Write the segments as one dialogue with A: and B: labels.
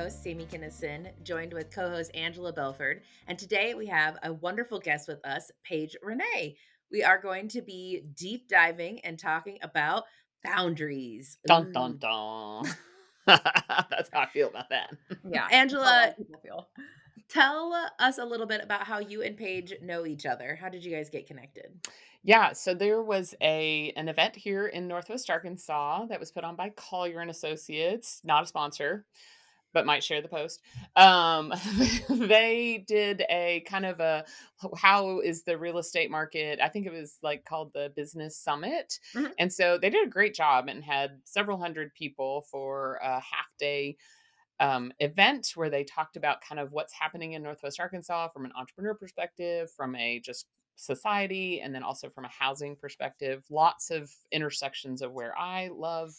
A: host, Sami Kinnison, joined with co host Angela Belford. And today we have a wonderful guest with us, Paige Renee. We are going to be deep diving and talking about boundaries.
B: Dun, dun,
A: Ooh.
B: dun. That's how I feel about that.
C: Yeah, that's how a lot
A: Angela,
C: of people feel.
A: tell us a little bit about how you and Paige know each other. How did you guys get connected?
B: Yeah, so there was an event here in Northwest Arkansas that was put on by Collier and Associates, not a sponsor, but might share the post. Um, they did a kind of a how is the real estate market? I think it was like called the Business Summit.
C: Mhm.
B: And so they did a great job and had several hundred people for a half day event where they talked about kind of what's happening in Northwest Arkansas from an entrepreneur perspective, from a just society, and then also from a housing perspective. Lots of intersections of where I love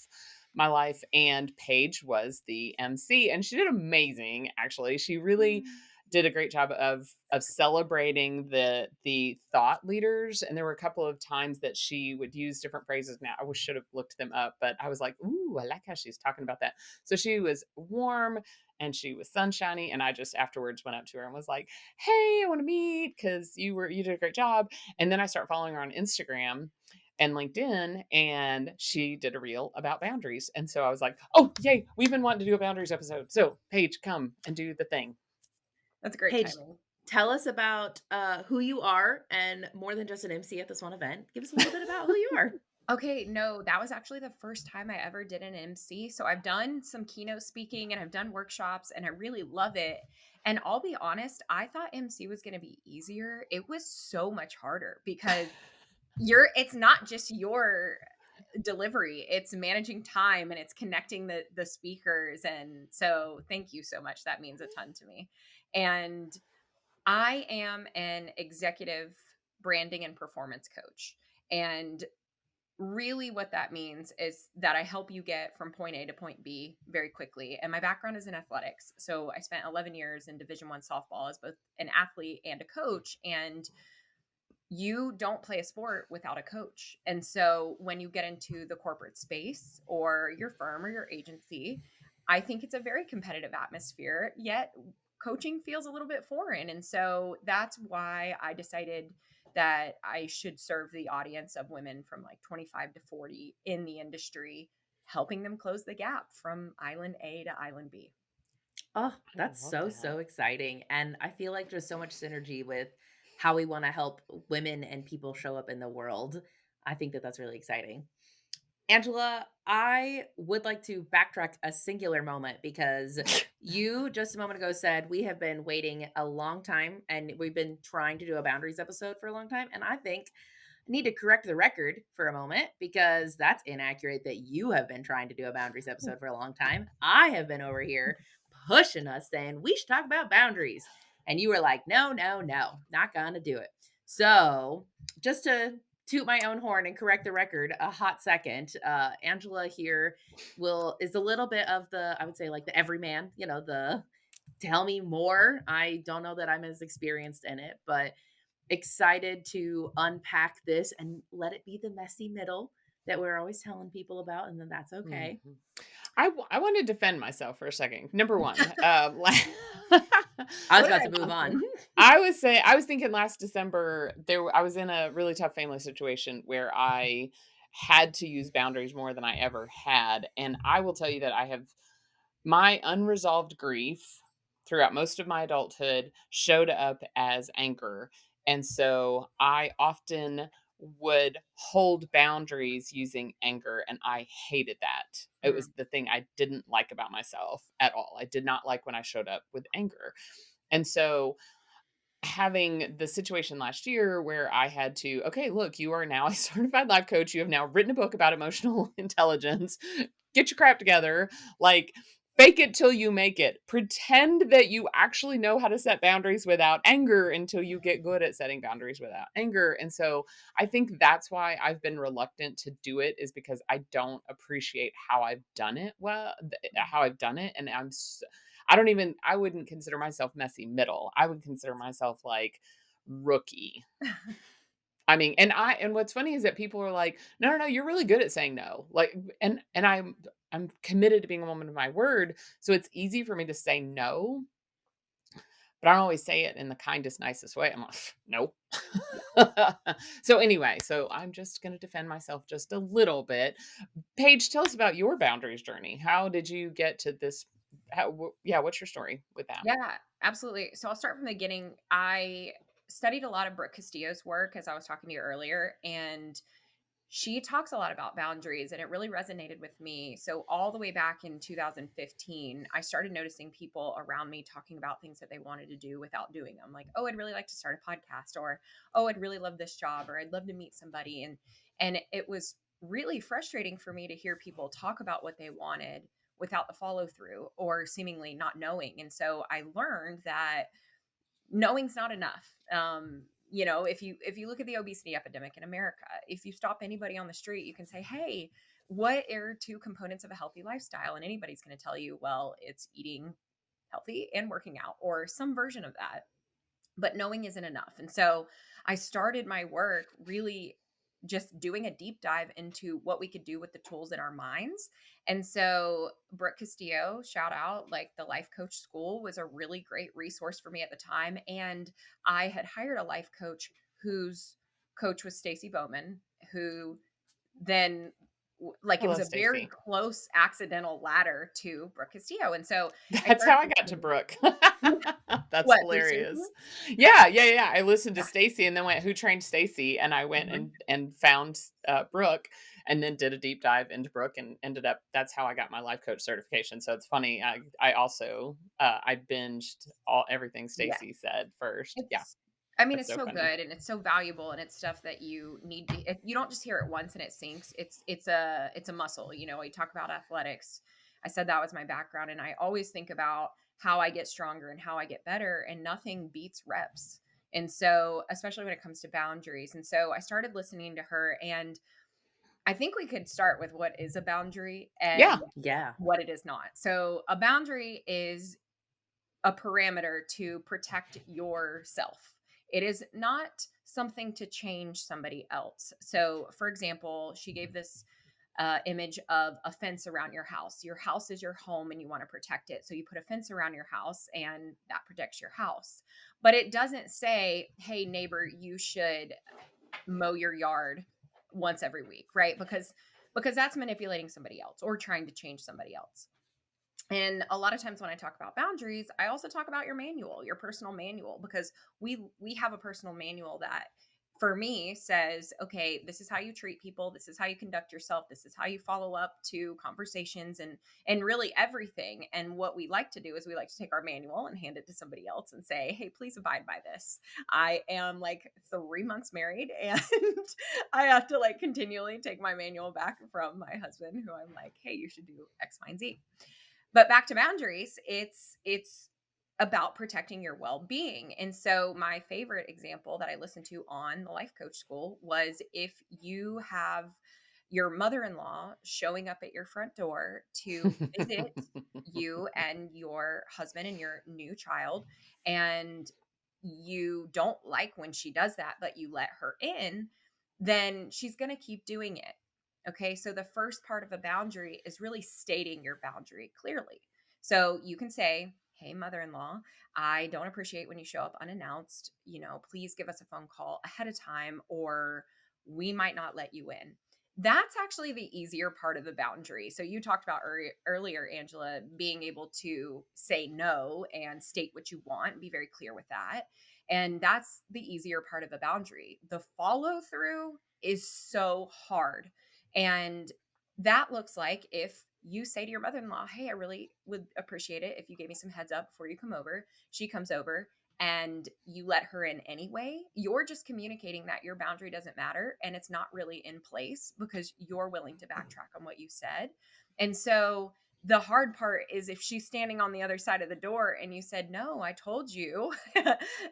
B: my life. And Paige was the MC, and she did amazing. Actually, she really did a great job of celebrating the thought leaders. And there were a couple of times that she would use different phrases. Now I should have looked them up, but I was like, ooh, I like how she's talking about that. So she was warm and she was sunshiny. And I just afterwards went up to her and was like, hey, I want to meet because you did a great job. And then I start following her on Instagram and LinkedIn, and she did a reel about boundaries. And so I was like, oh, yay, we've been wanting to do a boundaries episode. So Paige, come and do the thing.
C: That's great
A: Paige,
C: timing.
A: tell us about who you are and more than just an MC at this one event. Give us a little bit about who you are.
C: Okay, no, that was actually the first time I ever did an MC. So I've done some keynote speaking and I've done workshops and I really love it. And I'll be honest, I thought MC was going to be easier. It was so much harder because it's not just your delivery, it's managing time and it's connecting the speakers. And so thank you so much. That means a ton to me. And I am an executive branding and performance coach. And really what that means is that I help you get from point A to point B very quickly. And my background is in athletics. So I spent 11 years in Division 1 softball as both an athlete and a coach, and you don't play a sport without a coach. And so when you get into the corporate space or your firm or your agency, I think it's a very competitive atmosphere, yet coaching feels a little bit foreign. And so that's why I decided that I should serve the audience of women from like 25 to 40 in the industry, helping them close the gap from island A to island B.
A: Oh,
B: I
A: that's
B: love
A: so,
B: that.
A: so exciting. And I feel like there's so much synergy with how we want to help women and people show up in the world. I think that that's really exciting. Angela, I would like to backtrack a singular moment because you just a moment ago said we have been waiting a long time and we've been trying to do a boundaries episode for a long time. And I think I need to correct the record for a moment because that's inaccurate that you have been trying to do a boundaries episode for a long time. I have been over here pushing us saying we should talk about boundaries. And you were like, no, no, no, not gonna do it. So just to toot my own horn and correct the record a hot second, Angela here is a little bit of the, I would say, like the everyman, the tell me more. I don't know that I'm as experienced in it, but excited to unpack this and let it be the messy middle that we're always telling people about, and then that's okay.
B: Mhm. I want to defend myself for a second. Number one,
A: I was
C: What did
A: about
C: I
A: to move
C: do here?
A: on.
B: I was thinking last December I was in a really tough family situation where I had to use boundaries more than I ever had, and I will tell you that I have my unresolved grief throughout most of my adulthood showed up as anger. And so I often would hold boundaries using anger, and I hated that. It was
A: Mm,
B: the thing I didn't like about myself at all. I did not like when I showed up with anger. And so having the situation last year where I had to, okay, look, you are now a certified life coach. You have now written a book about emotional intelligence. Get your crap together. Like, fake it till you make it. Pretend that you actually know how to set boundaries without anger until you get good at setting boundaries without anger. And so I think that's why I've been reluctant to do it, is because I don't appreciate how I've done it how I've done it. And I wouldn't consider myself messy middle. I would consider myself like rookie. I mean, and what's funny is that people are like, "No, no, no, you're really good at saying no." Like, and I'm committed to being a woman of my word, so it's easy for me to say no, but I don't always say it in the kindest, nicest way. I'm like, "No."
C: Yeah.
B: So anyway, so I'm just gonna defend myself just a little bit. Paige, tell us about your boundaries journey. How did you get to this? Yeah, what's your story with that?
C: Yeah, absolutely. So I'll start from the beginning. I studied a lot of Brooke Castillo's work, as I was talking to you earlier, and she talks a lot about boundaries and it really resonated with me. So all the way back in 2015, I started noticing people around me talking about things that they wanted to do without doing them. Like, "Oh, I'd really like to start a podcast," or, "Oh, I'd really love this job," or, "I'd love to meet somebody." And it was really frustrating for me to hear people talk about what they wanted without the follow through or seemingly not knowing. And so I learned that knowing's not enough. If you look at the obesity epidemic in America, if you stop anybody on the street, you can say, "Hey, what are two components of a healthy lifestyle?" And anybody's going to tell you, "Well, it's eating healthy and working out," or some version of that. But knowing isn't enough. And so I started my work really just doing a deep dive into what we could do with the tools in our minds. And so Brooke Castillo, shout out, like the life coach school was a really great resource for me at the time. And I had hired a life coach whose coach was Stacy Bowman, who then like
B: I
C: it was
B: love
C: a very
B: Stacy.
C: close accidental ladder to Brooke Castillo. And so I
B: That's how
C: started
B: I got to
C: listening.
B: Brooke. That's
C: What, through Stacy?
B: hilarious. Yeah, yeah, yeah. I listened to
C: Yeah.
B: Stacy and then went, "Who trained Stacy?" And I went
C: Mhm.
B: and found Brooke, and then did a deep dive into Brooke, and ended up. That's how I got my life coach certification. So it's funny. I also I binged everything
C: Yeah.
B: Stacy said first. Yeah,
C: It's I mean,
B: that's
C: it's
B: so
C: so
B: funny.
C: good and it's so valuable and it's stuff that you need to if you don't just hear it once and it sinks. It's a muscle. We talk about athletics. I said that was my background and I always think about how I get stronger and how I get better and nothing beats reps. And so, especially when it comes to boundaries. And so I started listening to her and I think we could start with what is a boundary and
B: Yeah.
A: Yeah.
C: what it is not. So, a boundary is a parameter to protect yourself. It is not something to change somebody else. So, for example, she gave this image of a fence around your house. Your house is your home and you want to protect it. So, you put a fence around your house and that protects your house. But it doesn't say, "Hey, neighbor, you should mow your yard once every week," right? Because that's manipulating somebody else or trying to change somebody else. And a lot of times when I talk about boundaries, I also talk about your manual, your personal manual, because we have a personal manual that for me says, okay, this is how you treat people, this is how you conduct yourself, this is how you follow up to conversations and really everything. And what we like to do is we like to take our manual and hand it to somebody else and say, "Hey, please abide by this." I am like 3 months married and I have to like continually take my manual back from my husband who I'm like, "Hey, you should do X, Y, and Z." But back to boundaries, it's about protecting your well-being. And so my favorite example that I listened to on the life coach school was if you have your mother-in-law showing up at your front door to visit you and your husband and your new child, and you don't like when she does that, but you let her in, then she's going to keep doing it. Okay. So the first part of a boundary is really stating your boundary clearly. So you can say, "Hey, mother in law, I don't appreciate when you show up unannounced. Please give us a phone call ahead of time, or we might not let you in." That's actually the easier part of the boundary. So you talked about earlier, Angela, being able to say no and state what you want, be very clear with that. And that's the easier part of a boundary. The follow through is so hard. And that looks like if you say to your mother in law, "Hey, I really would appreciate it if you gave me some heads up before you come over." She comes over and you let her in anyway. You're just communicating that your boundary doesn't matter and it's not really in place because you're willing to backtrack on what you said. And so the hard part is if she's standing on the other side of the door and you said, "No, I told you,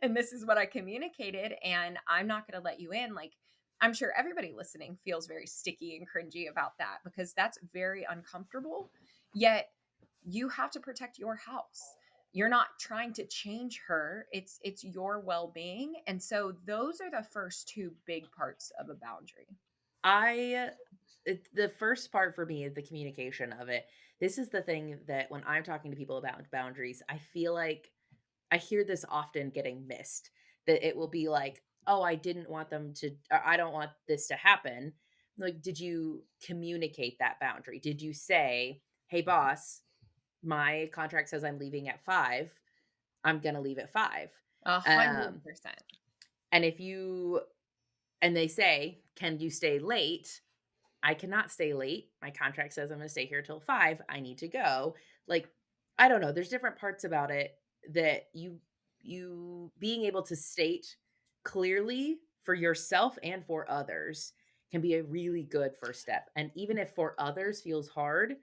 C: and this is what I communicated, and I'm not going to let you in." Like, I'm sure everybody listening feels very sticky and cringy about that because that's very uncomfortable. Yet you have to protect your house. you're not trying to change her. It's your well-being. And so those are the first two big parts of a boundary.
A: I the first part for me is the communication of it. This is the thing that when I'm talking to people about boundaries, I feel like I hear this often getting missed. That it will be like, "Oh, I didn't want them to or I don't want this to happen." Like, did you communicate that boundary? Did you say, "Hey boss, my contract says I'm leaving at 5. I'm going to leave at 5."
C: A hundred
A: Um
C: percent.
A: and if you and they say, "Can you stay late?" I cannot stay late. My contract says I'm gonna stay here till 5. I need to go. Like, I don't know, there's different parts about it that you being able to state clearly for yourself and for others can be a really good first step. And even if for others feels hard,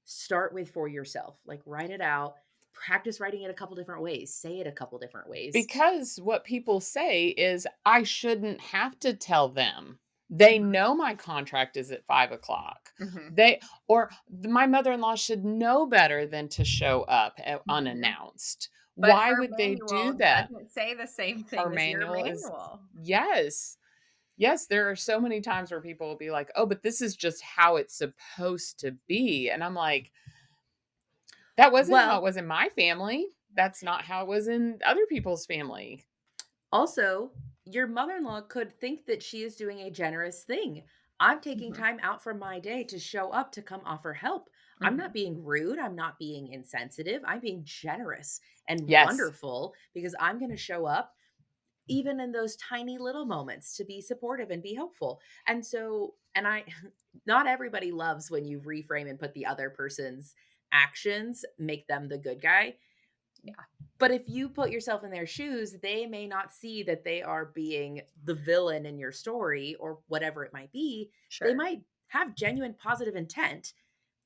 A: start with for yourself. Like, write it out, practice writing it a couple different ways, say it a couple different ways.
B: Because what people say is, "I shouldn't have to tell them. They
C: Mhm,
B: know my contract is at 5 o'clock.
C: mhm,
B: They or my mother-in-law should know better than to show up
C: mhm.
B: unannounced.
C: But
B: Why
C: her
B: would they do
C: manual
B: that?"
C: doesn't say the same
B: Her
C: thing as your
B: manual is
C: manual.
B: yes. Yes, there are so many times where people will be like, "Oh, but this is just how it's supposed to be." And I'm like, "That wasn't how it
A: Well,
B: was in my family. That's not how it was in other people's family."
A: also, your mother-in-law could think that she is doing a generous thing. I'm taking
C: Mhm,
A: time out from my day to show up to come offer help. I'm not
C: mhm.
A: being rude. I'm not being insensitive. I'm being generous and
B: Yes.
A: wonderful because I'm going to show up even in those tiny little moments to be supportive and be helpful. And so, and I, not everybody loves when you reframe and put the other person's actions, make them the good guy.
C: Yeah,
A: But if you put yourself in their shoes, they may not see that they are being the villain in your story or whatever it might be. They
C: sure.
A: might have genuine positive intent.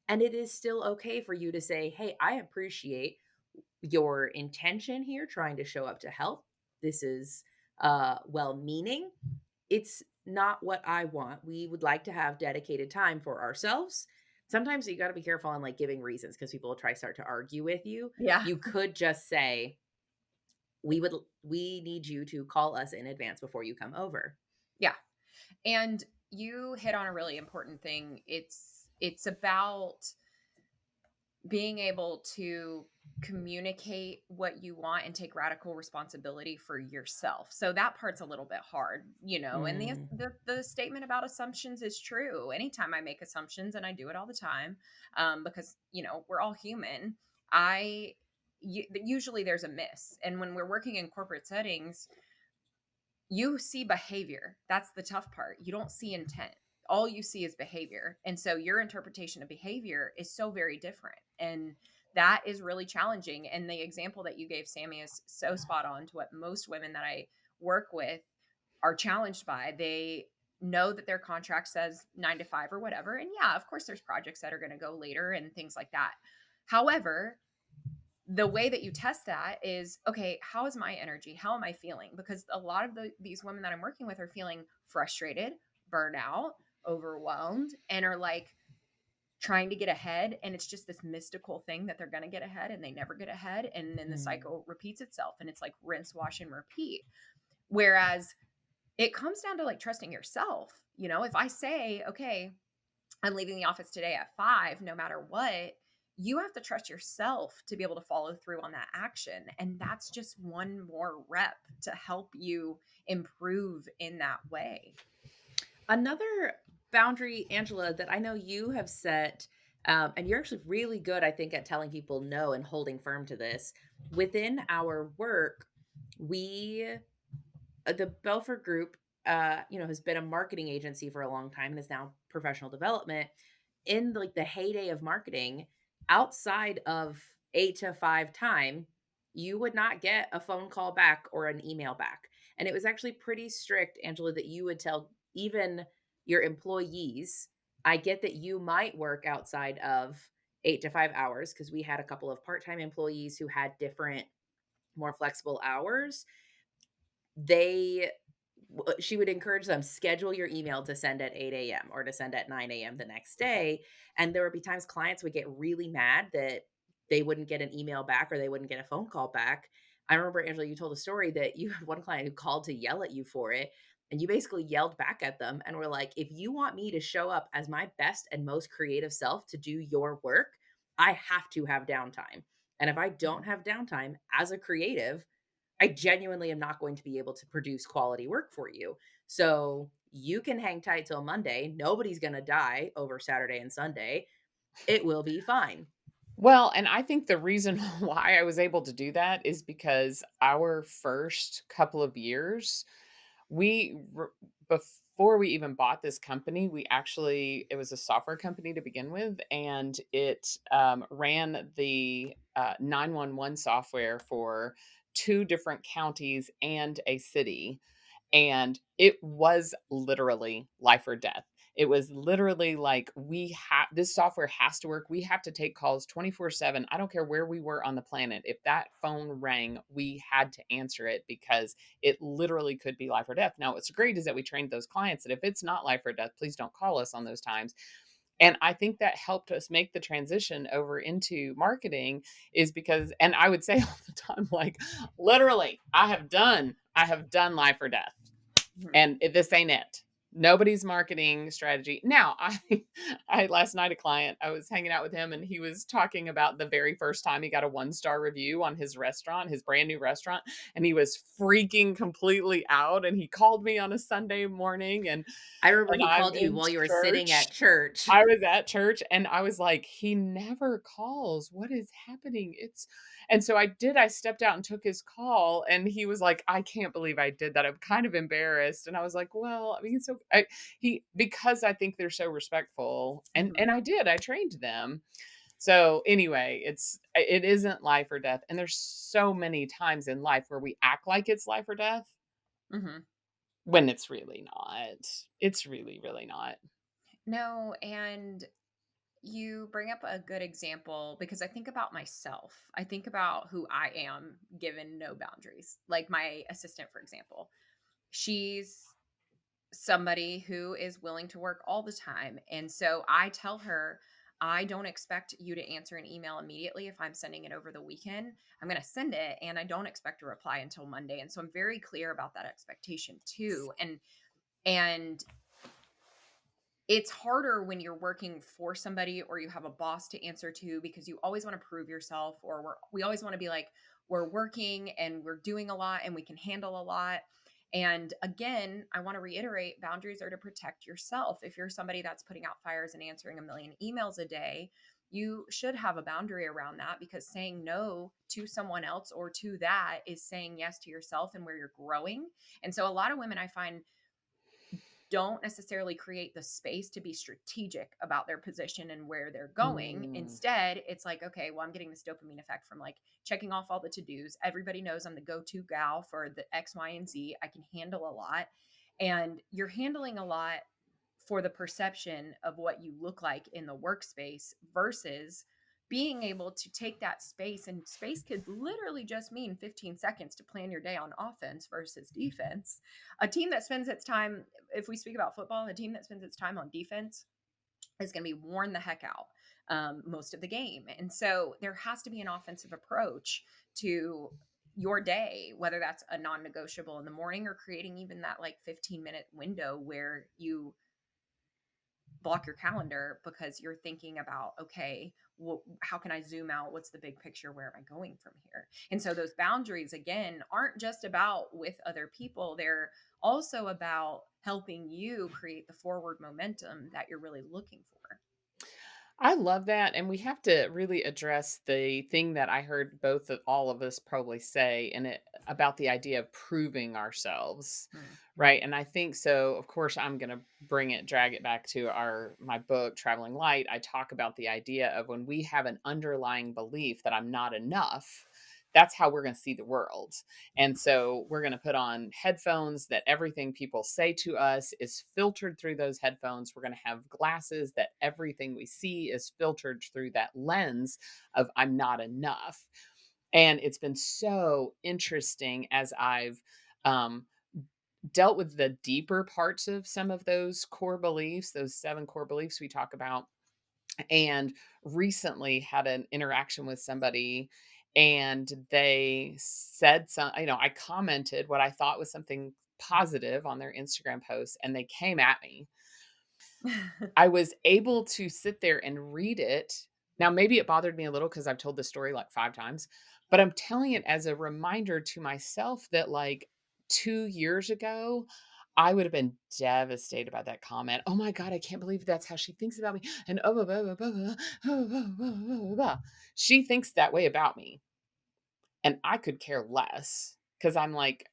A: And it is still okay for you to say, "Hey, I appreciate your intention here, trying to show up to help. This is well meaning. It's not what I want. We would like to have dedicated time for ourselves." Sometimes you got to be careful on like giving reasons because people will try start to argue with you.
C: Yeah,
A: You could just say, we need you to call us in advance before you come over.
C: yeah. And you hit on a really important thing. It's about being able to communicate what you want and take radical responsibility for yourself. So that part's a little bit hard, you know. And the
A: Mm.
C: the, the statement about assumptions is true. Anytime I make assumptions, and I do it all the time, because we're all human. Usually there's a miss, and when we're working in corporate settings, you see behavior. That's the tough part. You don't see intent. All you see is behavior. And so your interpretation of behavior is so very different. And that is really challenging. And the example that you gave, Sammy, is so spot on to what most women that I work with are challenged by. They know that their contract says 9 to 5 or whatever. And yeah, of course, there's projects that are going to go later and things like that. However, the way that you test that is, okay, how is my energy, how am I feeling? Because a lot of these women that I'm working with are feeling frustrated, burnout, overwhelmed, and are like trying to get ahead, and it's just this mystical thing that they're going to get ahead and they never get ahead, and then the
A: Mm.
C: cycle repeats itself, and it's like rinse, wash, and repeat. Whereas it comes down to like trusting yourself. If I say, okay, I'm leaving the office today at 5, no matter what, you have to trust yourself to be able to follow through on that action. And that's just one more rep to help you improve in that way.
A: Another boundary, Angela, that I know you have set, and you're actually really good, I think, at telling people no and holding firm to this. Within our work, we the Belfer Group, has been a marketing agency for a long time and is now professional development. In like the heyday of marketing, outside of 8 to 5 time, you would not get a phone call back or an email back. And it was actually pretty strict, Angela, that you would tell even your employees, I get that you might work outside of 8 to 5 hours because we had a couple of part time employees who had different, more flexible hours. They she would encourage them, schedule your email to send at 8 a.m. or to send at 9 a.m. the next day. And there would be times clients would get really mad that they wouldn't get an email back or they wouldn't get a phone call back. I remember, Angela, you told a story that you had one client who called to yell at you for it. And you basically yelled back at them and were like, if you want me to show up as my best and most creative self to do your work, I have to have downtime. And if I don't
C: Mhm.
A: have downtime as a creative, I genuinely am not going to be able to produce quality work for you. So you can hang tight till Monday. Nobody's going to die over Saturday and Sunday. It will be fine.
B: Well, and I think the reason why I was able to do that is because our first couple of years, before we even bought this company, we actually it was a software company to begin with, and it ran the 911 software for two different counties and a city, and it was literally life or death. It was literally like, we have this software has to work. We have to take calls 24/7. I don't care where we were on the planet. If that phone rang, we had to answer it because it literally could be life or death. Now, what's great is that we trained those clients that if it's not life or death, please don't call us on those times. And I think that helped us make the transition over into marketing is because, and I would say all the time, like, literally, I have done life or death,
C: Mhm.
B: and this ain't it. Nobody's marketing strategy. Now, I last night a client, I was hanging out with him and he was talking about the very first time he got a one-star review on his restaurant, his brand new restaurant, and he was freaking completely out, and he called me on a Sunday morning,
A: I remember
B: and
A: he
B: I'm
A: called you
B: in
A: while you were sitting
B: church.
A: at church.
B: I was at church and I was like, "He never calls. What is happening?" And so I stepped out and took his call, and he was like, "I can't believe I did that. I'm kind of embarrassed." And I was like, "Well, I mean, so he because I think they're so respectful." And
C: Mhm.
B: I did. I trained them. So anyway, it isn't life or death. And there's so many times in life where we act like it's life or death
C: Mhm.
B: when it's really not. It's really, really not.
C: No, and you bring up a good example because I think about myself. I think about who I am given no boundaries. Like my assistant, for example, she's somebody who is willing to work all the time. And so I tell her, I don't expect you to answer an email immediately if I'm sending it over the weekend. I'm going to send it and I don't expect a reply until Monday. And so I'm very clear about that expectation too. And it's harder when you're working for somebody or you have a boss to answer to because you always want to prove yourself, or we always want to be like, we're working and we're doing a lot and we can handle a lot. And again, I want to reiterate, boundaries are to protect yourself. If you're somebody that's putting out fires and answering a million emails a day, you should have a boundary around that, because saying no to someone else or to that is saying yes to yourself and where you're growing. And so a lot of women I find don't necessarily create the space to be strategic about their position and where they're going.
B: Mm.
C: Instead, it's like, okay, well, I'm getting this dopamine effect from like checking off all the to dos. Everybody knows I'm the go to gal for the X, Y, and Z. I can handle a lot. And you're handling a lot for the perception of what you look like in the workspace versus being able to take that space, and space could literally just mean 15 seconds to plan your day on offense versus defense. A team that spends its time, if we speak about football, a team that spends its time on defense is going to be worn the heck out most of the game. And so there has to be an offensive approach to your day, whether that's a non-negotiable in the morning or creating even that like 15-minute window where you block your calendar because you're thinking about, okay, well, how can I zoom out? What's the big picture? Where am I going from here? And so those boundaries, again, aren't just about with other people. They're also about helping you create the forward momentum that you're really looking for.
B: I love that, and we have to really address the thing that I heard all of us probably say, and it about the idea of proving ourselves,
C: Hmm.
B: right? And I think so. Of course, I'm going to drag it back to our my book, Traveling Light. I talk about the idea of when we have an underlying belief that I'm not enough. That's how we're going to see the world. And so we're going to put on headphones that everything people say to us is filtered through those headphones. We're going to have glasses that everything we see is filtered through that lens of I'm not enough. And it's been so interesting as I've um, dealt with the deeper parts of some of those core beliefs, those seven core beliefs we talk about, and recently had an interaction with somebody, and they said I commented what I thought was something positive on their Instagram post, and they came at me. I was able to sit there and read it. Now, maybe it bothered me a little because I've told this story like 5 times, but I'm telling it as a reminder to myself that, like, 2 years ago, I would have been devastated by that comment. "Oh my god, I can't believe that's how she thinks about me," and, "Oh, blah, blah, blah, blah, blah, oh, blah, blah, blah, blah, blah." She thinks that way about me, and I could care less because 'cause I'm like,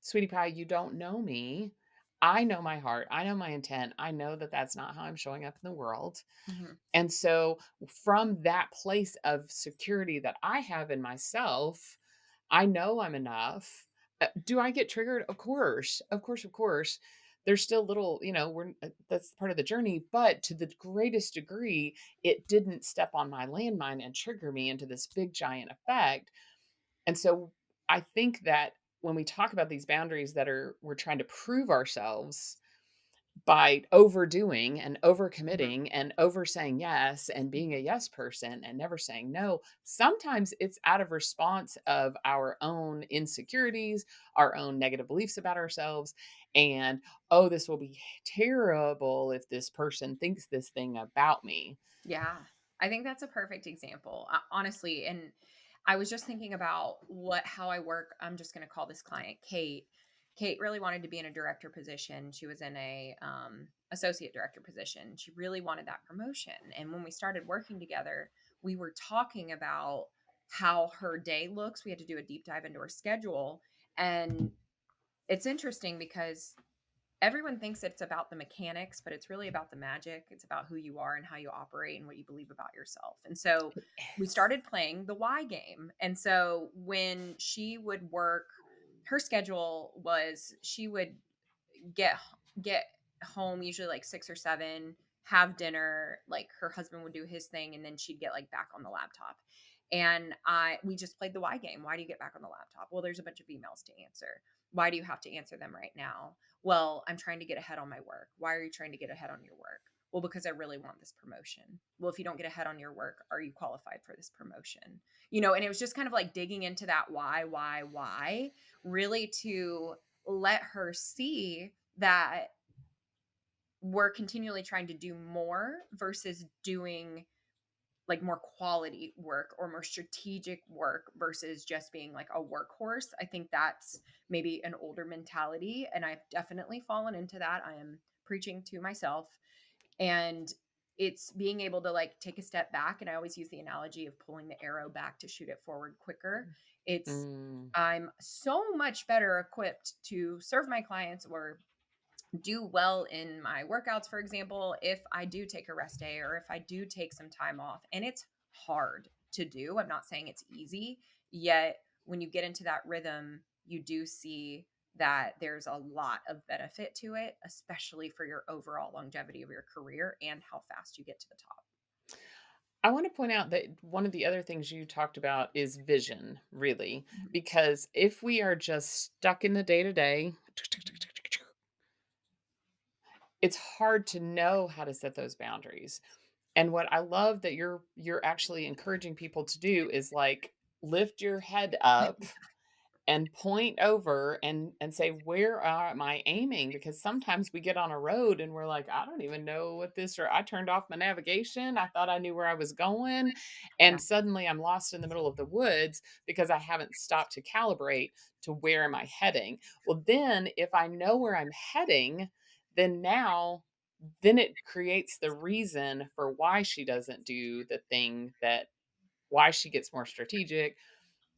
B: "Sweetie pie, you don't know me. I know my heart. I know my intent. I know that that's not how I'm showing up in the world."
C: Mhm.
B: And so, from that place of security that I have in myself, I know I'm enough. Do I get triggered? Of course. Of course, of course. There's still little, that's part of the journey, but to the greatest degree, it didn't step on my landmine and trigger me into this big giant effect. And so I think that when we talk about these boundaries that we're trying to prove ourselves by overdoing and
C: Mhm.
B: overcommitting and over saying yes and being a yes person and never saying no, sometimes it's out of response of our own insecurities, our own negative beliefs about ourselves. And, oh, this will be terrible if this person thinks this thing about me.
C: Yeah. I think that's a perfect example, honestly. And I was just thinking about how I work. I'm just going to call this client Kate. Kate really wanted to be in a director position. She was in a associate director position. She really wanted that promotion. And when we started working together, we were talking about how her day looks. We had to do a deep dive into her schedule. And it's interesting because everyone thinks it's about the mechanics, but it's really about the magic. It's about who you are and how you operate and what you believe about yourself. And so we
B: Yes.
C: started playing the why game. And so when she would work, her schedule was she would get get home usually like 6 or 7, have dinner, like her husband would do his thing and then she'd get like back on the laptop. And I we just played the why game. Why do you get back on the laptop? Well, there's a bunch of emails to answer. Why do you have to answer them right now? Well, I'm trying to get ahead on my work. Why are you trying to get ahead on your work? Well, because I really want this promotion. Well, if you don't get ahead on your work, are you qualified for this promotion? And it was just kind of like digging into that why, really to let her see that we're continually trying to do more versus doing like more quality work or more strategic work versus just being like a workhorse. I think that's maybe an older mentality. And I've definitely fallen into that. I am preaching to myself. And it's being able to like take a step back. And I always use the analogy of pulling the arrow back to shoot it forward quicker. It's
B: Mm.
C: I'm so much better equipped to serve my clients or do well in my workouts, for example, if I do take a rest day or if I do take some time off. And it's hard to do. I'm not saying it's easy, yet when you get into that rhythm, you do see that there's a lot of benefit to it, especially for your overall longevity of your career and how fast you get to the top.
B: I want to point out that one of the other things you talked about is vision, really,
C: Mhm.
B: because if we are just stuck in the day to day, it's hard to know how to set those boundaries. And what I love that you're actually encouraging people to do is like lift your head up and point over and say, where am I aiming? Because sometimes we get on a road and we're like, I don't even know what this, or I turned off my navigation, I thought I knew where I was going,
C: Yeah.
B: and suddenly I'm lost in the middle of the woods because I haven't stopped to calibrate to where am I heading. Well, then if I know where I'm heading, then now then it creates the reason for why she doesn't do the thing, that why she gets more strategic.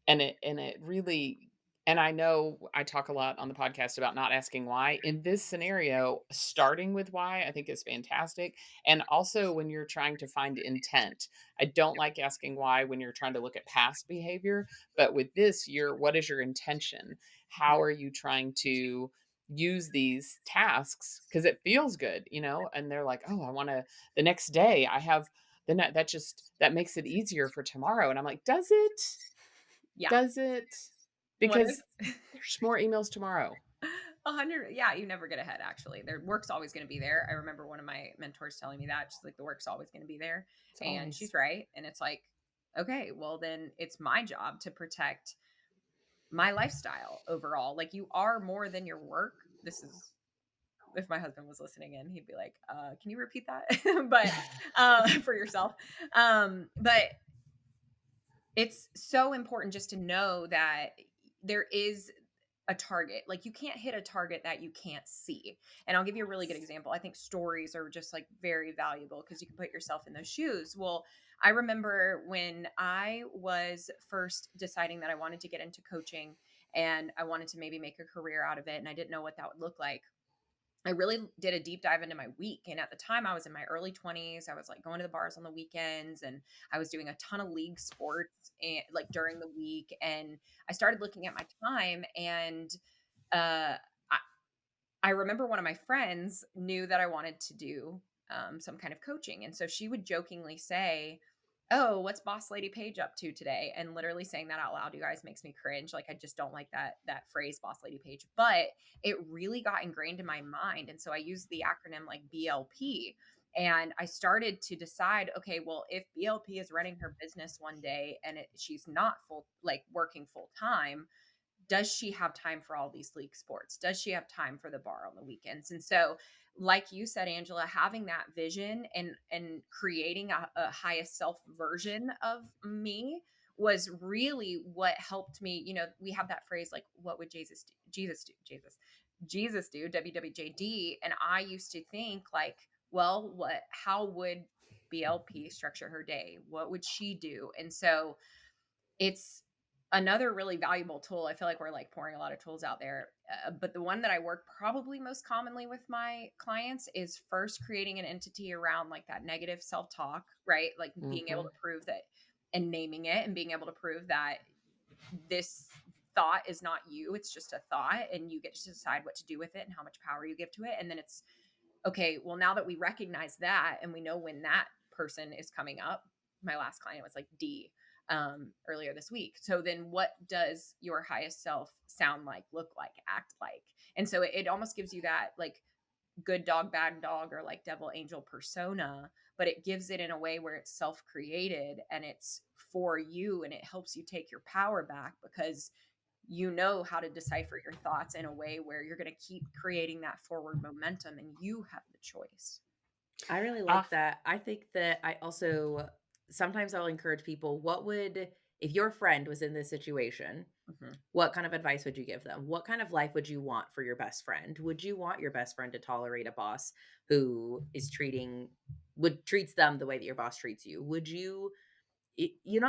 B: And it really, and I know I talk a lot on the podcast about not asking why. In this scenario, starting with why I think is fantastic. And also when you're trying to find intent. I don't like asking why when you're trying to look at past behavior, but with this, what is your intention? How
C: Yeah.
B: are you trying to use these tasks? Because it feels good, and they're like, oh, I want to, the next day I have, then that makes it easier for tomorrow. And I'm like, does it?
C: Yeah.
B: Does it?
C: What
B: Because
C: if
B: there's more emails tomorrow.
C: 100, yeah, you never get ahead actually. Their work's always going to be there. I remember one of my mentors telling me that, just like the work's always going to be there.
B: It's
C: And she's
B: always.
C: right. And it's like, okay, well then it's my job to protect my lifestyle overall. Like you are more than your work. This is if my husband was listening in, he'd be like, can you repeat that? But for yourself. But it's so important just to know that there is a target. Like you can't hit a target that you can't see. And I'll give you a really good example. I think stories are just like very valuable because you can put yourself in those shoes. Well, I remember when I was first deciding that I wanted to get into coaching and I wanted to maybe make a career out of it and I didn't know what that would look like. I really did a deep dive into my week. And at the time, I was in my early 20s. I was like going to the bars on the weekends and I was doing a ton of league sports and like during the week. And I started looking at my time and uh, I, I remember one of my friends knew that I wanted to do some kind of coaching. And so she would jokingly say, "Oh, what's boss lady Paige up to today?" And literally saying that out loud, you guys, makes me cringe. Like I just don't like that phrase boss lady Paige, but it really got ingrained in my mind. And so I used the acronym like BLP. And I started to decide, okay, well, if BLP is running her business one day and she's not full, like working full time, does she have time for all these league sports? Does she have time for the bar on the weekends? And so, like you said, Angela, having that vision and creating a highest self version of me was really what helped me. You know, we have that phrase like, "What would Jesus do? Jesus do?" WWJD, and I used to think like, well, what? How would BLP structure her day? What would she do? And so it's another really valuable tool. I feel like we're like pouring a lot of tools out there. But the one that I work probably most commonly with my clients is first creating an entity around like that negative self talk, right? Like being able
B: Hmm.
C: to prove that and naming it and being able to prove that this thought is not you. It's just a thought and you get to decide what to do with it and how much power you give to it. And then it's okay, well, now that we recognize that and we know when that person is coming up, my last client was like D earlier this week. So then what does your highest self sound like, look like, act like? And so it almost gives you that like good dog, bad dog, or like devil angel persona, but it gives it in a way where it's self created and it's for you and it helps you take your power back because you know how to decipher your thoughts in a way where you're going to keep creating that forward momentum and you have the choice.
A: I really like
B: Ah,
A: that. I think that I also sometimes I'll encourage people, what would if your friend was in this situation,
C: Mhm.
A: what kind of advice would you give them? What kind of life would you want for your best friend? Would you want your best friend to tolerate a boss who is treats them the way that your boss treats you? Would you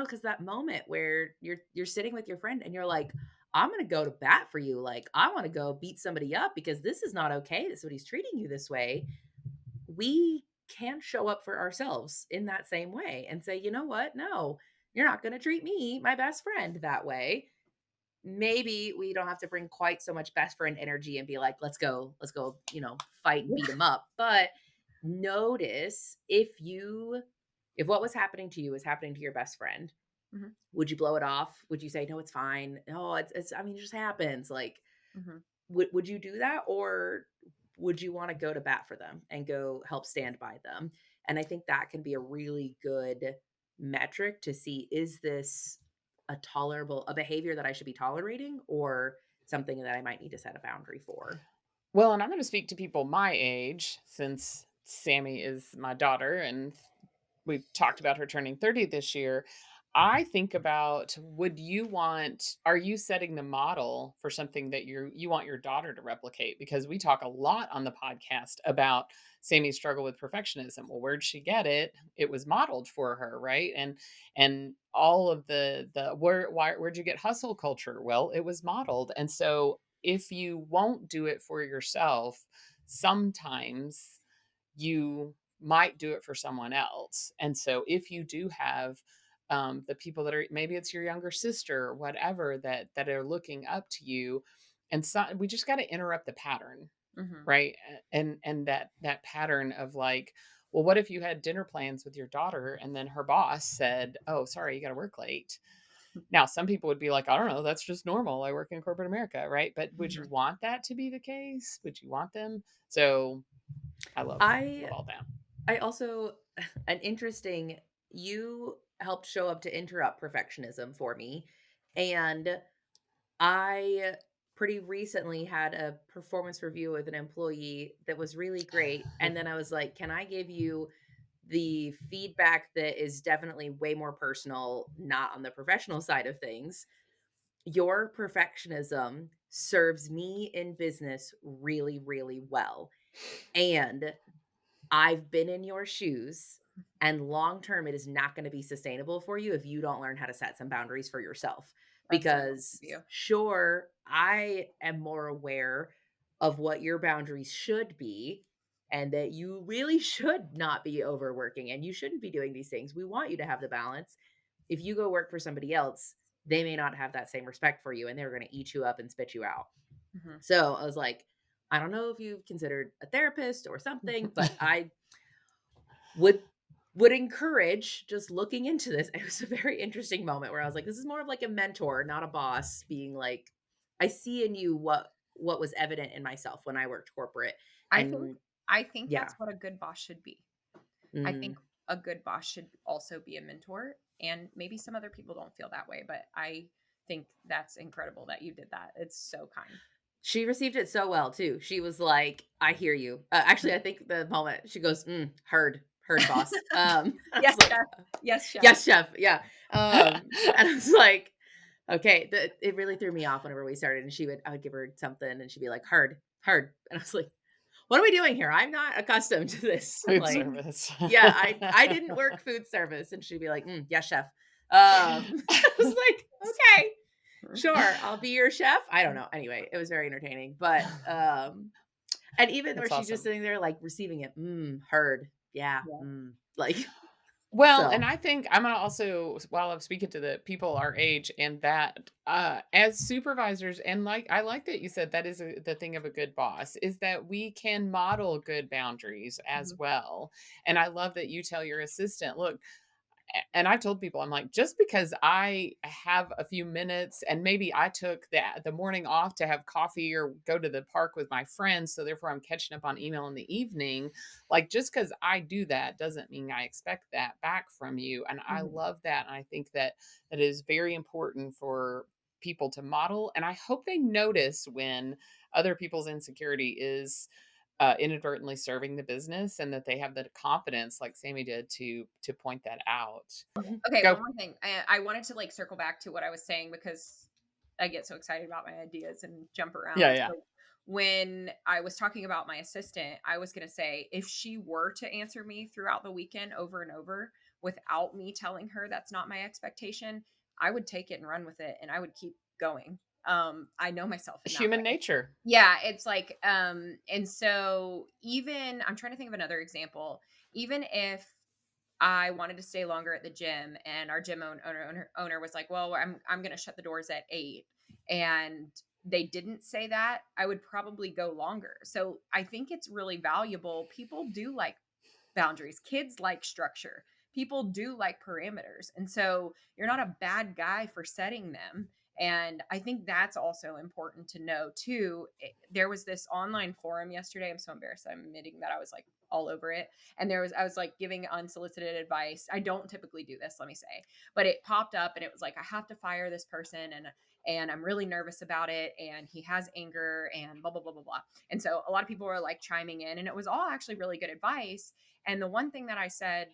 A: cuz that moment where you're sitting with your friend and you're like, "I'm going to go to bat for you. Like, I want to go beat somebody up because this is not okay. This is what he's treating you this way." We can show up for ourselves in that same way and say, "You know what? No, you're not going to treat me, my best friend, that way." Maybe we don't have to bring quite so much best friend energy and be like, let's go, fight and beat
C: Yeah.
A: them up. But notice if what was happening to you is happening to your best friend,
C: Mhm.
A: would you blow it off? Would you say, no, it's fine? Oh, I mean, it just happens. Like,
C: Mhm.
A: would you do that, or would you wanna go to bat for them and go help stand by them? And I think that can be a really good metric to see, is this a behavior that I should be tolerating or something that I might need to set a boundary for?
B: well, and I'm going to speak to people my age since Sammy is my daughter and we've talked about her turning 30 this year. I think about, are you setting the model for something that you want your daughter to replicate? Because we talk a lot on the podcast about Sammy's struggle with perfectionism. Well, where'd she get it? It was modeled for her, right? And all of where'd you get hustle culture? Well, it was modeled. And so if you won't do it for yourself, sometimes you might do it for someone else. And so if you do have the people that are, maybe it's your younger sister or whatever, that are looking up to you, and so we just got to interrupt the pattern,
C: Mhm.
B: right? And that pattern of like, well, what if you had dinner plans with your daughter and then her boss said, oh, sorry, you got to work late? Now, some people would be like, I don't know, that's just normal. I work in corporate America, right? But would you
C: Mhm.
B: want that to be the case? Would you want them? So I love
A: I
B: all that.
A: I also an interesting you helped show up to interrupt perfectionism for me, and I pretty recently had a performance review with an employee that was really great, and then I was like, "Can I give you the feedback that is definitely way more personal, not on the professional side of things? Your perfectionism serves me in business really, really well, and I've been in your shoes, and long term, it is not gonna be sustainable for you if you don't learn how to set some boundaries for yourself.
C: That's so nice of
A: Because
C: you.
A: sure, I am more aware of what your boundaries should be, and that you really should not be overworking and you shouldn't be doing these things. We want you to have the balance. If you go work for somebody else, they may not have that same respect for you and they're gonna eat you up and spit you out.
C: Mhm.
A: So I was like, I don't know if you've considered a therapist or something, but I would would encourage just looking into this. It was a very interesting moment where I was like, this is more of like a mentor, not a boss, being like, I see in you what was evident in myself when I worked corporate.
C: I think
A: And
C: I think
A: yeah.
C: that's what a good boss should be. I think
A: Mm.
C: a good boss should also be a mentor, and maybe some other people don't feel that way, but I think that's incredible that you did that. It's so kind.
A: She received it so well too. She was like, I hear you. Actually, I think the moment she goes, heard boss. I
C: Yes,
A: was like,
C: chef. Yes, chef.
A: yes, chef. Yeah. And I was like, okay, it really threw me off whenever we started, and I would give her something, and she'd be like, "Hard, hard," and I was like, "What are we doing here? I'm not accustomed to this."
B: Food
A: Like,
B: service.
A: yeah, I didn't work food service, and she'd be like, "Yes, chef." I was like, "Okay, sure, I'll be your chef." I don't know. Anyway, it was very entertaining, but and even where
B: That's
A: she's just
B: awesome.
A: sitting there like receiving it, heard, yeah,
C: Yeah.
A: like
B: Well, and
A: so.
B: I think I'm gonna also, while I'm speaking to the people our age, and that as supervisors, and like I like that you said that is the thing of a good boss is that we can model good boundaries as
C: Mhm.
B: well. And I love that you tell your assistant, look, and I've told people, I'm like, just because I have a few minutes and maybe I took the morning off to have coffee or go to the park with my friends, so therefore I'm catching up on email in the evening. Like just because I do that doesn't mean I expect that back from you. And I
C: Mhm.
B: love that. And I think that that is very important for people to model. And I hope they notice when other people's insecurity is inadvertently serving the business, and that they have the confidence like Sammy did to point that out.
C: Okay,
B: Go.
C: one more thing. I wanted to like circle back to what I was saying because I get so excited about my ideas and jump
B: Yeah,
C: around.
B: yeah.
C: So when I was talking about my assistant, I was going to say if she were to answer me throughout the weekend over and over without me telling her that's not my expectation, I would take it and run with it and I would keep going. I know myself in that
B: Human
C: way.
B: nature.
C: Yeah, it's like and so even I'm trying to think of another example. Even if I wanted to stay longer at the gym, and our gym owner was like, "Well, I'm going to shut the doors at 8." And they didn't say that, I would probably go longer. So I think it's really valuable. People do like boundaries. Kids like structure. People do like parameters. And so you're not a bad guy for setting them. And I think that's also important to know too. There was this online forum yesterday. I'm so embarrassed. I'm admitting that I was like all over it. And I was like giving unsolicited advice. I don't typically do this, let me say, but it popped up and it was like, I have to fire this person, and I'm really nervous about it. And he has anger and blah, blah, blah, blah, blah. And so a lot of people were like chiming in, and it was all actually really good advice. And the one thing that I said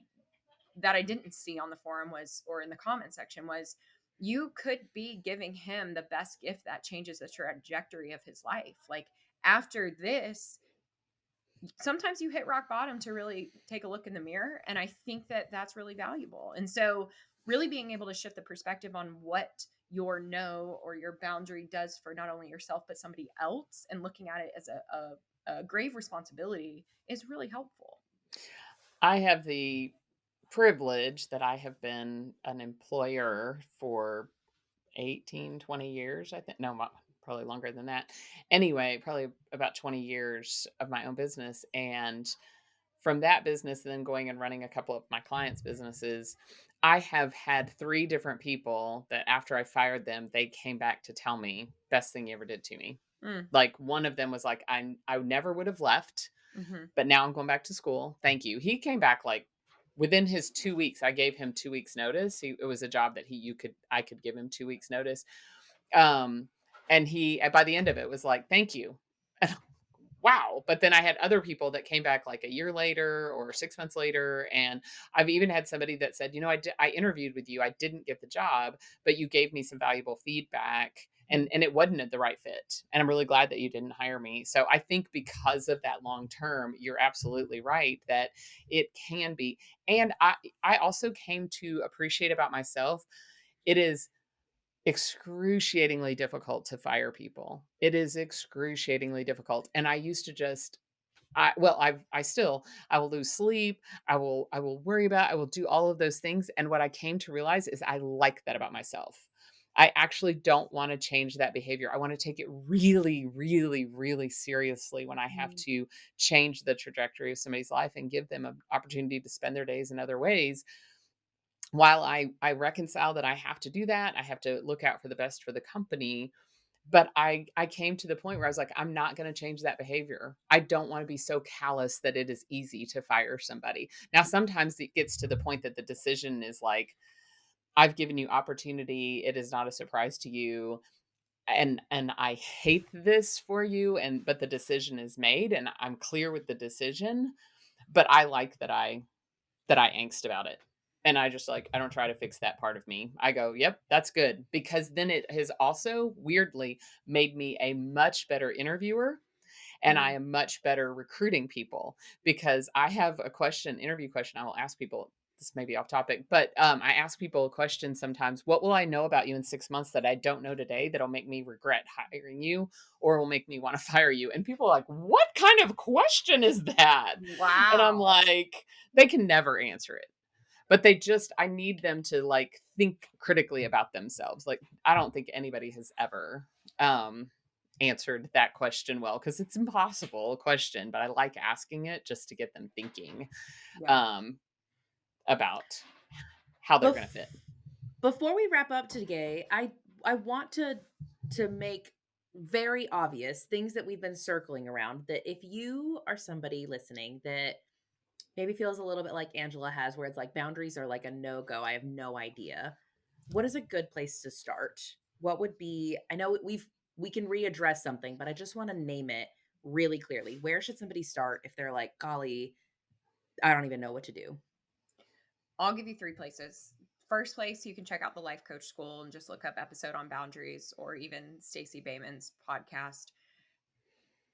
C: that I didn't see on the forum was, or in the comment section, was you could be giving him the best gift that changes the trajectory of his life. Like after this, sometimes you hit rock bottom to really take a look in the mirror. And I think that that's really valuable. And so, really being able to shift the perspective on what your no or your boundary does for not only yourself, but somebody else, and looking at it as a grave responsibility is really helpful.
B: I have the privilege that I have been an employer for 18, 20 years, I think. No, probably longer than that. Anyway, probably about 20 years of my own business. And from that business, then going and running a couple of my clients' businesses, I have had 3 different people that after I fired them, they came back to tell me, "Best thing you ever did to me."
C: Mm,
B: Like, one of them was like, I never would have left,
C: mhm.
B: but now I'm going back to school. Thank you." He came back, like, within his 2 weeks. I gave him 2 weeks notice. It was a job that I could give him 2 weeks notice. Um, and he by the end of it was like, "Thank you." Wow. But then I had other people that came back like a year later or 6 months later, and I've even had somebody that said, I interviewed with you. I didn't get the job, but you gave me some valuable feedback,
C: Mm,
B: and it wasn't the right fit. And I'm really glad that you didn't hire me." So I think because of that long term, you're absolutely right that it can be. And I also came to appreciate about myself, it is excruciatingly difficult to fire people. It is excruciatingly difficult. And I used to just I will lose sleep. I will worry about, I will do all of those things. And what I came to realize is I like that about myself. I actually don't want to change that behavior. I want to take it really, really, really seriously when I have
C: mm,
B: to change the trajectory of somebody's life and give them an opportunity to spend their days in other ways. While I reconcile that I have to do that, I have to look out for the best for the company, but I came to the point where I was like, I'm not going to change that behavior. I don't want to be so callous that it is easy to fire somebody. Now, sometimes it gets to the point that the decision is like, I've given you opportunity. It is not a surprise to you. And I hate this for you. But the decision is made and I'm clear with the decision. But I like that I angst about it. And I just like, I don't try to fix that part of me. I go, yep, that's good. Because then it has also weirdly made me a much better interviewer, and I
C: mm.
B: am much better recruiting people because I have a interview question I will ask people. This may be off topic, but I ask people a question sometimes. What will I know about you in 6 months that I don't know today that'll make me regret hiring you or will make me want to fire you? And people are like, what kind of question is that? And I'm
C: Wow.
B: like, they can never answer it. But I need them to like think critically about themselves. Like, I don't think anybody has ever answered that question well because it's impossible question, but I like asking it just to get them thinking
C: Yeah.
B: um about how they're going to
A: Bef-
B: fit.
A: Before we wrap up today, I want to make very obvious things that we've been circling around, that if you are somebody listening that maybe feels a little bit like Angela has, where it's like boundaries are like a no-go, I have no idea. What is a good place to start? What would be, I know we can readdress something, but I just want to name it really clearly. Where should somebody start if they're like, golly, I don't even know what to do?
C: I'll give you 3 places. First place, you can check out the Life Coach School and just look up episode on boundaries or even Stacey Bayman's podcast.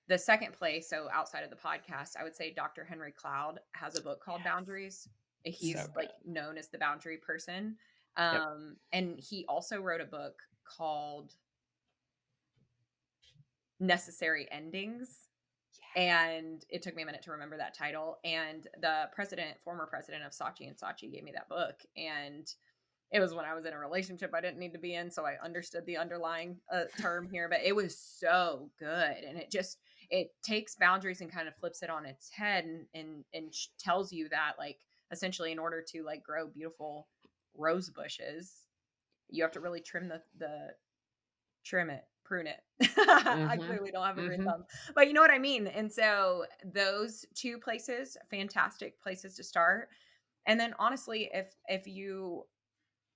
C: The second place, so outside of the podcast, I would say Dr. Henry Cloud has a book called
B: Yes.
C: Boundaries.
B: So
C: He's like
B: good.
C: known as the boundary person.
B: Yep.
C: And he also wrote a book called Necessary Endings.
B: Yes.
C: And it took me a minute to remember that title. And the former president of Saatchi and Saatchi gave me that book. And it was when I was in a relationship I didn't need to be in, so I understood the underlying term here, but it was so good. And it takes boundaries and kind of flips it on its head and tells you that, like, essentially in order to like grow beautiful rose bushes, you have to really trim it, prune it. I
B: Mhm.
C: clearly don't have a green
B: Mhm.
C: thumb, but you know what I mean. And so those 2 places, fantastic places to start. And then honestly, if you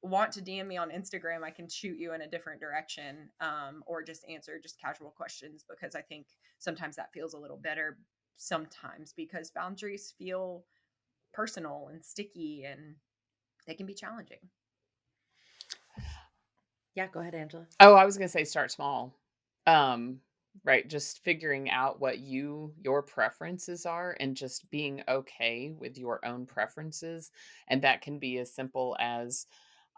C: want to DM me on Instagram, I can shoot you in a different direction, or just answer just casual questions, because I think sometimes that feels a little better sometimes, because boundaries feel personal and sticky and they can be challenging.
A: Yeah, go ahead, Angela.
B: Oh, I was going to say start small. Um, right, just figuring out what your preferences are and just being okay with your own preferences, and that can be as simple as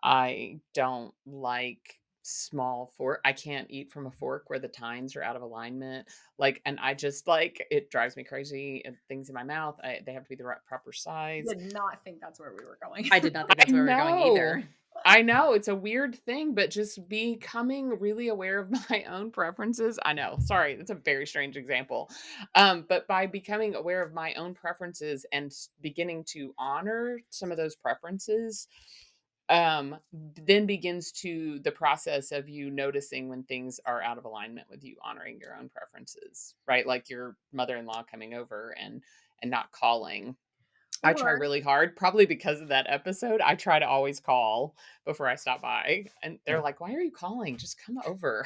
B: I don't like small fork. I can't eat from a fork where the tines are out of alignment. Like, and I just like, it drives me crazy. And things in my mouth, they have to be the right proper size.
C: Did not think that's where we were going.
A: I did not think
B: I
A: that's where we are going
B: know.
A: either.
B: I know it's a weird thing, but just becoming really aware of my own preferences. I know. Sorry, that's a very strange example. But by becoming aware of my own preferences and beginning to honor some of those preferences, then begins to the process of you noticing when things are out of alignment with you honoring your own preferences, right? Like your mother-in-law coming over and not calling. I try
C: Or
B: really hard, probably because of that episode. I try to always call before I stop by, and they're like, "Why are you calling? Just come over."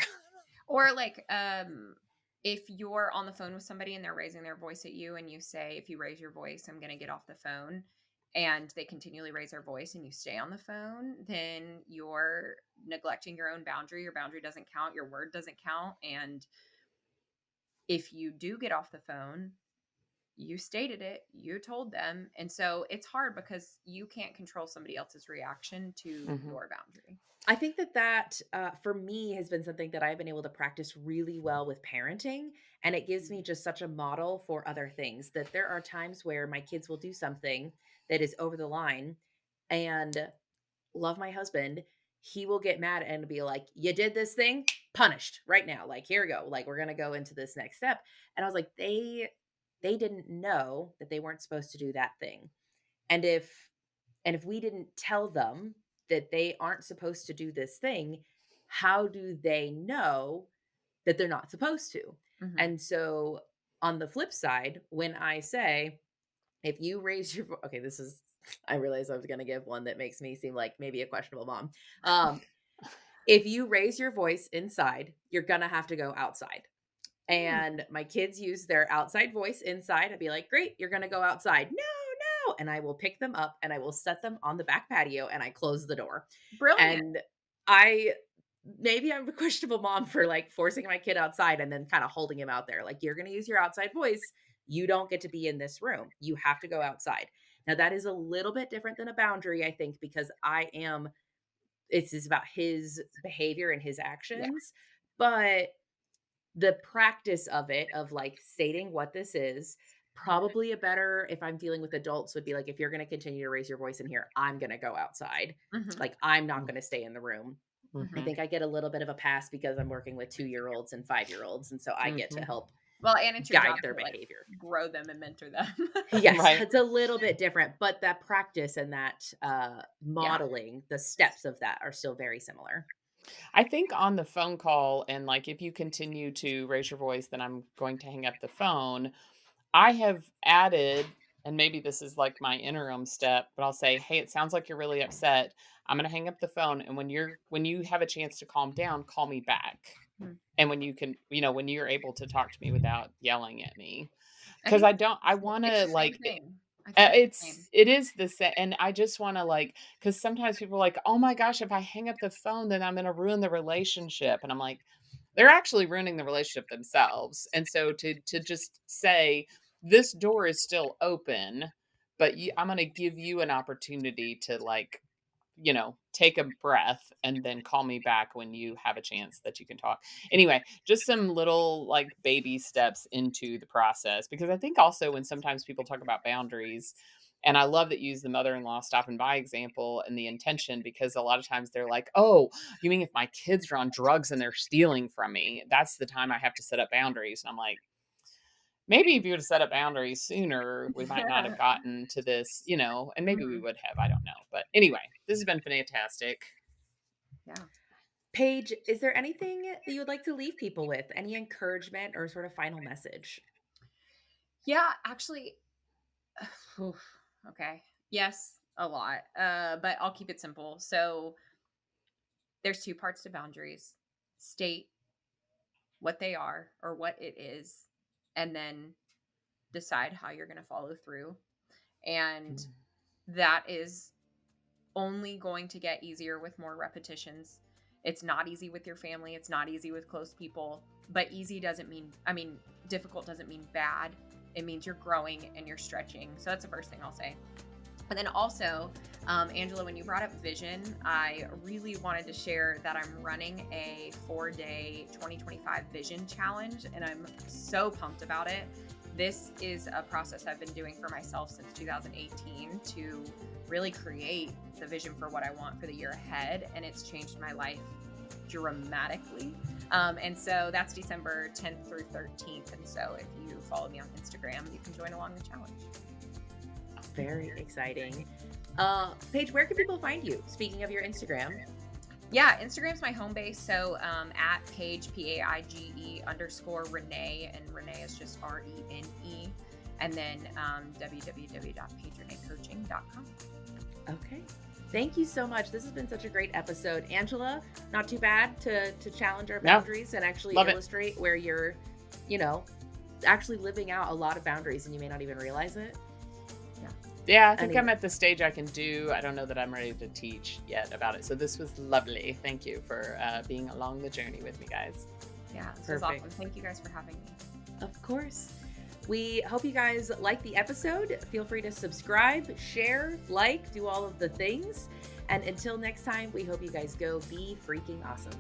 C: Or like, if you're on the phone with somebody and they're raising their voice at you, and you say, "If you raise your voice, I'm going to get off the phone," and they continually raise their voice, and you stay on the phone, then you're neglecting your own boundary. Your boundary doesn't count. Your word doesn't count. And if you do get off the phone, you stated it, you told them. And so it's hard because you can't control somebody else's reaction to
B: Mhm.
C: your boundary.
A: I think that for me has been something that I've been able to practice really well with parenting, and it gives me just such a model for other things that there are times where my kids will do something that is over the line, and love my husband, he will get mad and be like, "You did this thing, punished right now. Like, here we go. Like, we're gonna go into this next step." And I was like, they didn't know that they weren't supposed to do that thing. And if we didn't tell them that they aren't supposed to do this thing, how do they know that they're not supposed to?
C: Hmm.
A: And so on the flip side, when I say, if you raise your okay, this is I realized I was gonna give one that makes me seem like maybe a questionable mom. Um, if you raise your voice inside, you're gonna have to go outside. And my kids use their outside voice inside. I'd be like, "Great, you're gonna go outside." "No, no." And I will pick them up and I will set them on the back patio and I close the door.
C: Brilliant.
A: And I maybe I'm a questionable mom for like forcing my kid outside and then kind of holding him out there. Like, you're gonna use your outside voice. You don't get to be in this room. You have to go outside. Now that is a little bit different than a boundary, I think, because it's is about his behavior and his
C: Yeah.
A: actions. But the practice of it, of, like, stating what this is, probably a better if I'm dealing with adults would be like, "If you're gonna continue to raise your voice in here, I'm gonna go outside.
C: Hmm.
A: Like, I'm not gonna stay in the room." I
C: Hmm.
B: Mhm.
A: think I get a little bit of a pass because I'm working with 2-year-olds and 5-year-olds, and so I get to
B: Mhm.
A: help
C: Well, and it's your
A: guide
C: job
A: their
C: to like
A: behavior.
C: grow them and mentor them.
A: Yes,
B: Right.
A: it's a little bit different, but that practice and that,
C: Yeah.
A: modeling, the steps of that are still very similar.
B: I think on the phone call and, like, if you continue to raise your voice, then I'm going to hang up the phone. I have added, and maybe this is like my interim step, but I'll say, "Hey, it sounds like you're really upset. I'm gonna hang up the phone, and when you have a chance to calm down, call me back.
C: Mm.
B: And when you can, when you're able to talk to me without yelling at me,
C: I
B: because
C: think
B: I don't, I want
C: it's
B: to
C: the same
B: like."
C: thing. I think it's the same.
B: It is the same, and I just wanna, like, because sometimes people are like, "Oh my gosh, if I hang up the phone, then I'm gonna ruin the relationship," and I'm like, they're actually ruining the relationship themselves, and so to just say, "This door is still open, but I'm gonna give you an opportunity to, like, take a breath and then call me back when you have a chance that you can talk." Anyway, just some little like baby steps into the process because I think also when sometimes people talk about boundaries, and I love that you use the mother-in-law stopping by example and the intention because a lot of times they're like, "Oh, you mean if my kids are on drugs and they're stealing from me, that's the time I have to set up boundaries." And I'm like, maybe if you would have set up boundaries sooner, we might not have gotten to this, and maybe we
C: Mhm.
B: would have. I don't know. But anyway, this has been fantastic.
C: Yeah.
A: Paige, is there anything that you would like to leave people with? Any encouragement or sort of final message?
C: Yeah, actually, oof, okay. Yes, a lot. But I'll keep it simple. So there's two parts to boundaries. State what they are or what it is, and then decide how you're going to follow through. And
B: Mm.
C: that is only going to get easier with more repetitions. It's not easy with your family, it's not easy with close people, but easy doesn't mean, difficult doesn't mean bad. It means you're growing and you're stretching. So that's the first thing I'll say. And then also, Angela, when you brought up vision, I really wanted to share that I'm running a 4-day 2025 vision challenge, and I'm so pumped about it. This is a process I've been doing for myself since 2018 to really create the vision for what I want for the year ahead, and it's changed my life dramatically. And so that's December 10th through 13th. And so if you follow me on Instagram, you can join along the challenge.
A: Very exciting. Paige, where can people find you? Speaking of your Instagram.
C: Yeah, Instagram's my home base. So at Paige, Paige_Renee, and Renee is just RENE. And then www.paigereneecoaching.com.
A: Okay. Thank you so much. This has been such a great episode. Angela, not too bad to challenge our boundaries and actually illustrate where you're, actually living out a lot of boundaries and you may not even realize it.
B: Yeah, I think I'm at the stage I can do. I don't know that I'm ready to teach yet about it. So this was lovely. Thank you for being along the journey with me, guys.
C: Yeah, this was awesome. Thank you guys for having me.
A: Of course. We hope you guys like the episode. Feel free to subscribe, share, do all of the things. And until next time, we hope you guys go be freaking awesome.